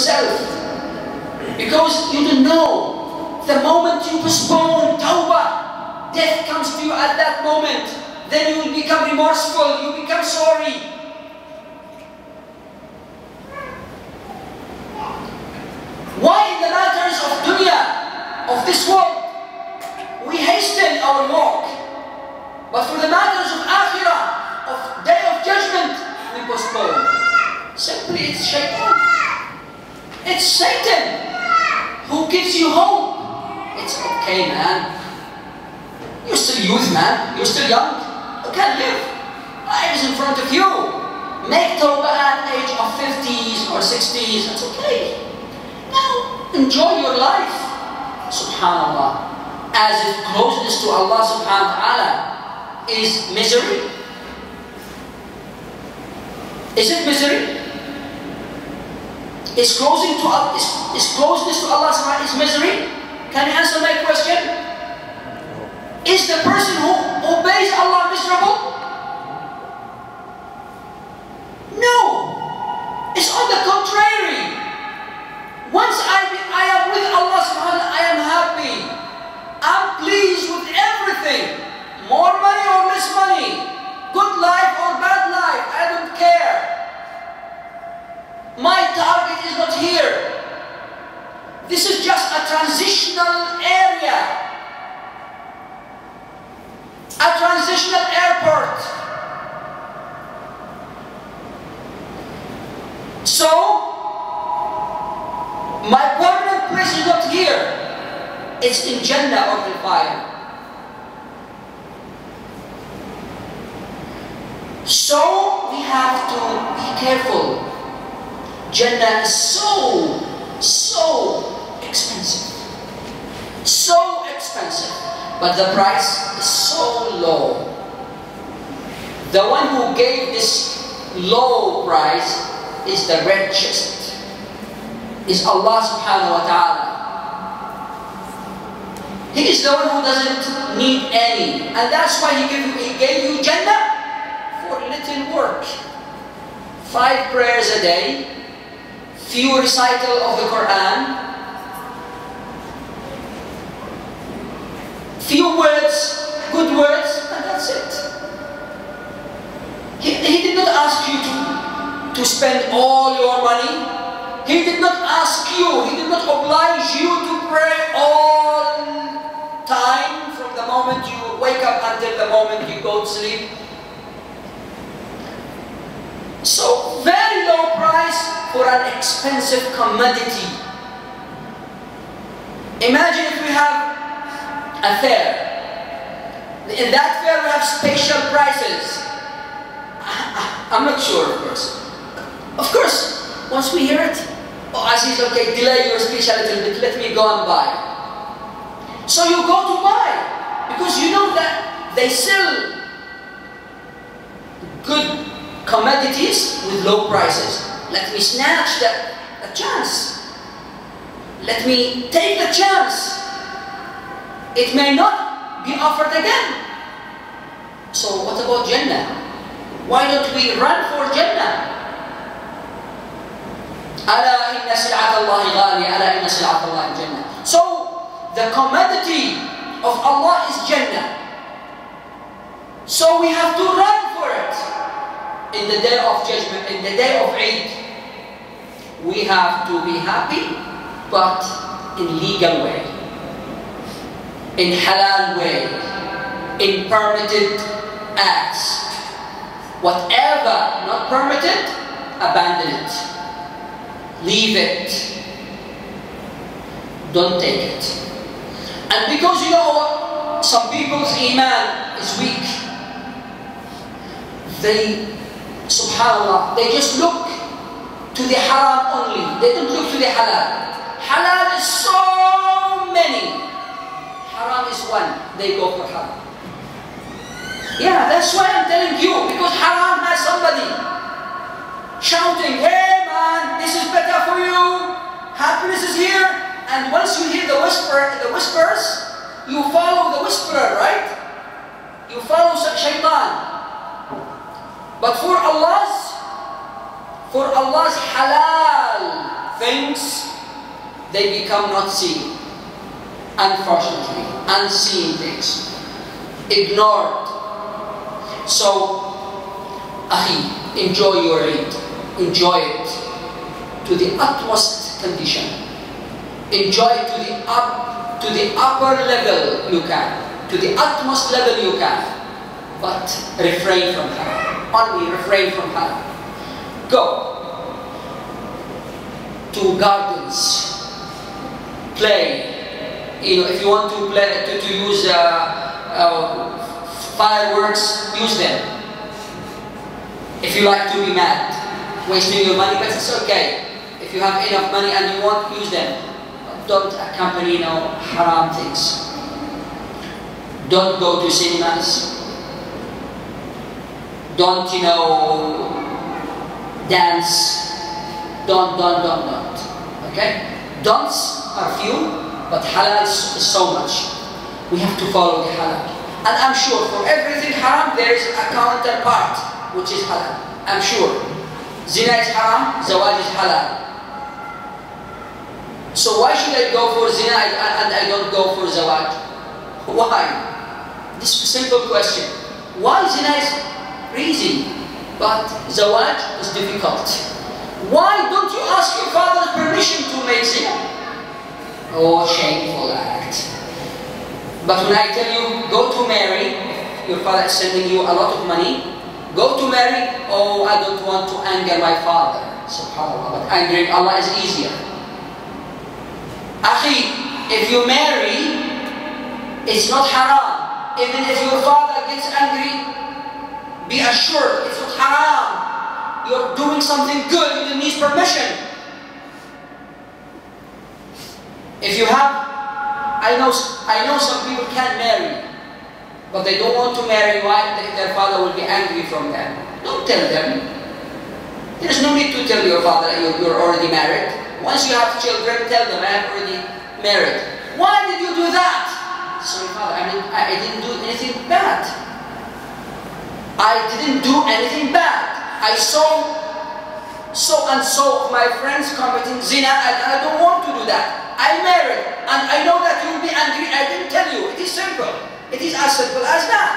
yourself. Because you don't know. The moment you postpone tawbah, death comes to you at that moment. Then you will become remorseful, you become sorry. Why in the matters of dunya, of this world, we hasten our walk, but for the matters of akhirah, of day of judgment, we postpone? Simply, it's shaitan. It's Satan who gives you hope. It's okay, man. You're still youth, man. You're still young. You can live. Life is in front of you. Make tawbah at the age of 50s or 60s. That's okay. Now, enjoy your life. Subhanallah. As if closeness to Allah subhanahu wa ta'ala is misery. Is it misery? Is closeness to Allah subhanahu wa ta'ala is misery? Can you answer my question? Is the person who obeys Allah miserable? No. It's on the contrary. Once I am with Allah subhanahu wa ta'ala, I am happy. I'm pleased with everything. More money or less money. Good life or bad life. I don't care. My target is not here. This is just a transitional area. A transitional airport. So, my permanent place is not here. It's in Jannah or in fire. So, we have to be careful. Jannah is so expensive. So expensive. But the price is so low. The one who gave this low price is the richest. Is Allah subhanahu wa ta'ala. He is the one who doesn't need any. And that's why He gave you Jannah for little work. 5 prayers a day. Few recital of the Quran, few words, good words, and that's it. He did not ask you to spend all your money. He did not ask you, He did not oblige you to pray all time from the moment you wake up until the moment you go to sleep. So, very low price for an expensive commodity. Imagine if we have a fair. In that fair we have special prices. I'm not sure, of course. Of course, once we hear it, oh, Aziz, okay, delay your speech a little bit, let me go and buy. So you go to buy, because you know that they sell good commodities with low prices. Let me snatch the chance. Let me take the chance. It may not be offered again. So what about Jannah? Why don't we run for Jannah? Ala inna sil'at Allahi ghali, ala inna sil'at Allahi Jannah. So the commodity of Allah is Jannah. So we have to run for it. In the day of judgment, in the day of Eid, we have to be happy, but in legal way, in halal way, in permitted acts. Whatever not permitted, abandon it. Leave it. Don't take it. And because you know some people's iman is weak, they, subhanallah, they just look to the haram only. They don't look to the halal. Halal is so many. Haram is one. They go for haram. Yeah, that's why I'm telling you, because haram has somebody shouting, hey man, this is better for you. Happiness is here. And once you hear the whispers, you follow the whisperer, right? You follow shaitan. But for Allah's halal things, they become not seen. Unfortunately, unseen things, ignored. So, Akhi, enjoy your Eid. Enjoy it to the utmost condition. Enjoy it to the upper level you can, to the utmost level you can. But refrain from haram. Only refrain from haram. Go to gardens, play. You know, if you want to play to use fireworks, use them. If you like to be mad, wasting your money, but it's okay. If you have enough money and you want, use them. But don't accompany, haram things. Don't go to cinemas. Don't, dance. Don't. Okay? Don'ts are few, but halal is so much. We have to follow the halal. And I'm sure for everything haram, there is a counterpart, which is halal. I'm sure. Zina is haram, zawaj is halal. So why should I go for zina and I don't go for zawaj? Why? This is a simple question. Why zina is easy, but zawaj is difficult? Why don't you ask your father's permission to make zina? Oh, shameful act. But when I tell you, go to marry, your father is sending you a lot of money, go to marry, oh, I don't want to anger my father. SubhanAllah, but angering Allah is easier. Akhi, if you marry, it's not haram. Even if your father gets angry, be assured, it's not haram. You're doing something good, you didn't need permission. If you have, I know some people can't marry, but they don't want to marry. Why? Their father will be angry from them. Don't tell them. There's no need to tell your father you're already married. Once you have children, tell them I am already married. Why did you do that? Sorry, father, I didn't do anything bad. I didn't do anything bad. I saw so and so of my friends committing zina, and I don't want to do that. I married, and I know that you will be angry. I didn't tell you. It is simple. It is as simple as that.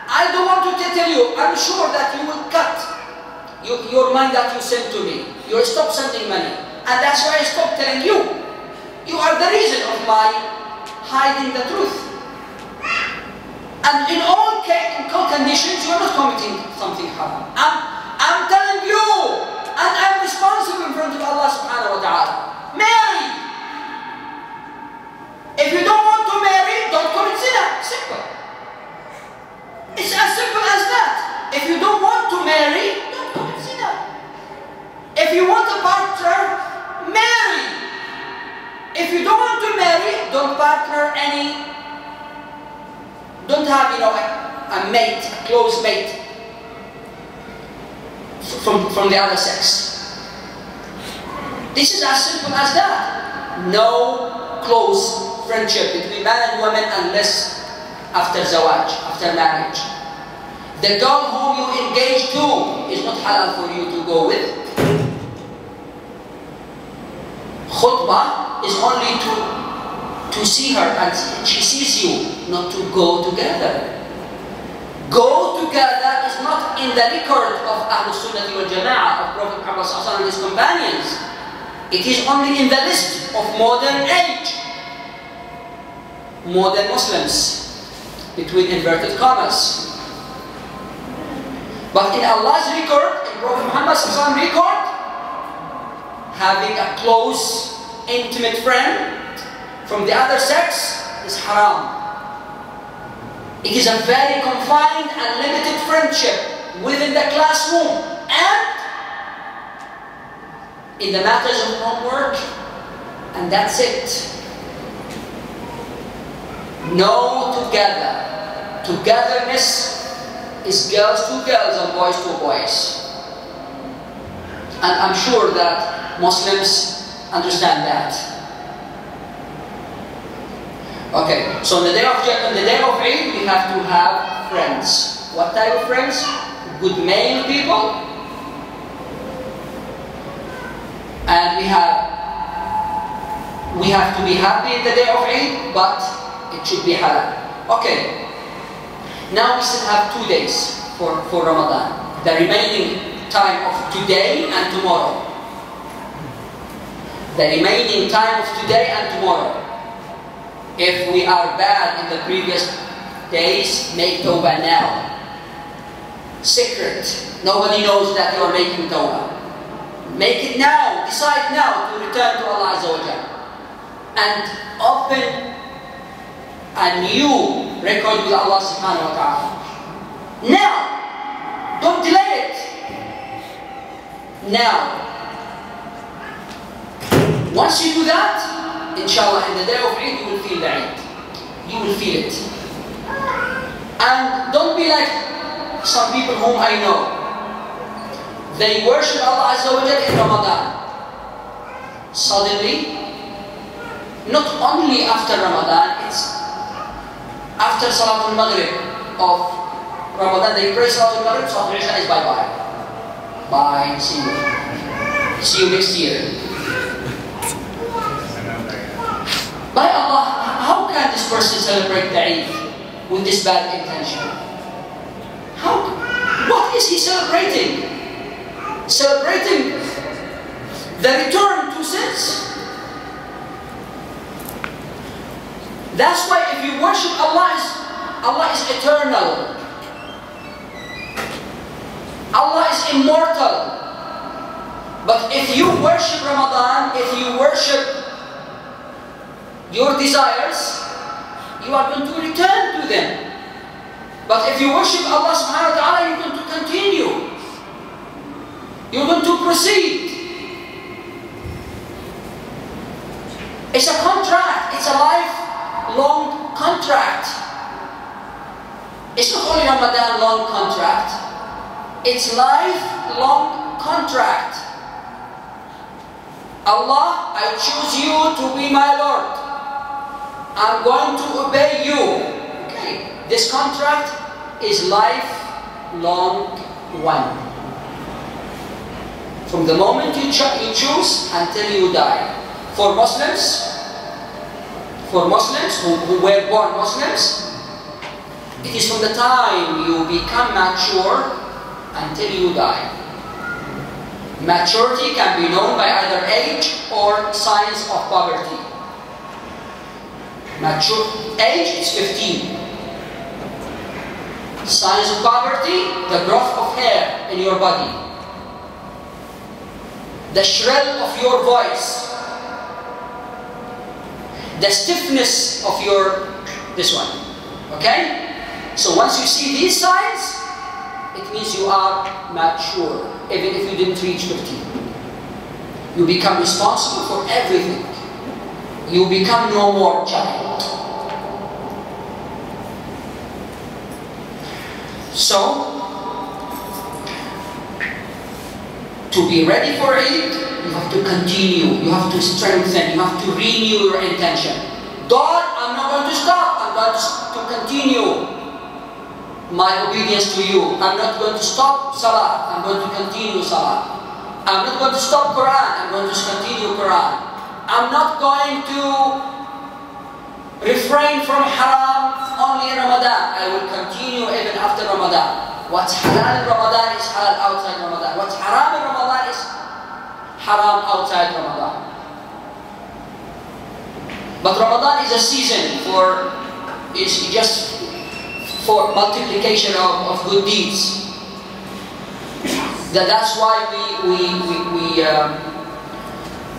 I don't want to tell you. I'm sure that you will cut your money that you send to me. You will stop sending money, and that's why I stopped telling you. You are the reason of my hiding the truth. And in all conditions, you are not committing something haram. I'm telling you, and I'm responsible in front of Allah subhanahu wa ta'ala. Marry. If you don't want to marry, don't commit zina. Simple. It's as simple as that. If you don't want to marry, don't commit zina. If you want a partner, marry. If you don't want to marry, don't partner don't have, a mate, a close mate from the other sex. This is as simple as that. No close friendship between man and woman unless after zawaj, after marriage. The girl whom you engage to is not halal for you to go with. Khutbah is only to see her and she sees you, not to go together. Go together is not in the record of Ahlul Sunnah wal Jama'ah, of Prophet Muhammad and his companions. It is only in the list of modern age. Modern Muslims, between inverted commas. But in Allah's record, in Prophet Muhammad's record, having a close, intimate friend from the other sex is haram. It is a very confined and limited friendship within the classroom and in the matters of homework, and that's it. No together. Togetherness is girls to girls and boys to boys. And I'm sure that Muslims understand that. Okay, so on the day of Eid, we have to have friends. What type of friends? Good male people. And we have We have to be happy in the day of Eid, but it should be halal. Okay. Now we still have 2 days for Ramadan. The remaining time of today and tomorrow. The remaining time of today and tomorrow. If we are bad in the previous days, make tawbah now. Secret. Nobody knows that you are making tawbah. Make it now. Decide now to return to Allah Azza wa Jalla. And open a new record with Allah subhanahu wa ta'ala. Now. Don't delay it. Now. Once you do that, inshallah, in the day of Eid, you will feel the Eid. You will feel it. And don't be like some people whom I know. They worship Allah Azza wa Jalla in Ramadan. Suddenly, not only after Ramadan, it's after Salatul Maghrib of Ramadan, they pray Salatul Maghrib, Salatul Isha is bye-bye. Bye, see you. See you next year. By Allah, how can this person celebrate the Eid with this bad intention? How? What is he celebrating? Celebrating the return to sins? That's why if you worship Allah is eternal. Allah is immortal. But if you worship Ramadan, if you worship your desires, you are going to return to them. But if you worship Allah subhanahu wa ta'ala, you're going to continue. You're going to proceed. It's a contract. It's a lifelong contract. It's not only Ramadan long contract. It's lifelong contract. Allah, I choose you to be my Lord. I'm going to obey you. Okay. This contract is lifelong one. From the moment you choose until you die. For Muslims who were born Muslims, it is from the time you become mature until you die. Maturity can be known by either age or signs of poverty. Mature age is 15. Signs of poverty, the growth of hair in your body, the shrill of your voice, the stiffness of this one. Okay? So once you see these signs, it means you are mature, even if you didn't reach 15. You become responsible for everything. You become no more child. So, to be ready for Eid, you have to continue, you have to strengthen, you have to renew your intention. God, I'm not going to stop, I'm going to continue my obedience to you. I'm not going to stop Salah, I'm going to continue Salah. I'm not going to stop Quran, I'm going to continue Quran. I'm not going to refrain from haram only in Ramadan. I will continue even after Ramadan. What's halal in Ramadan is halal outside Ramadan. What's haram in Ramadan is haram outside Ramadan. But Ramadan is a season just for multiplication of good deeds. That's why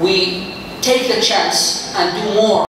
we take the chance and do more.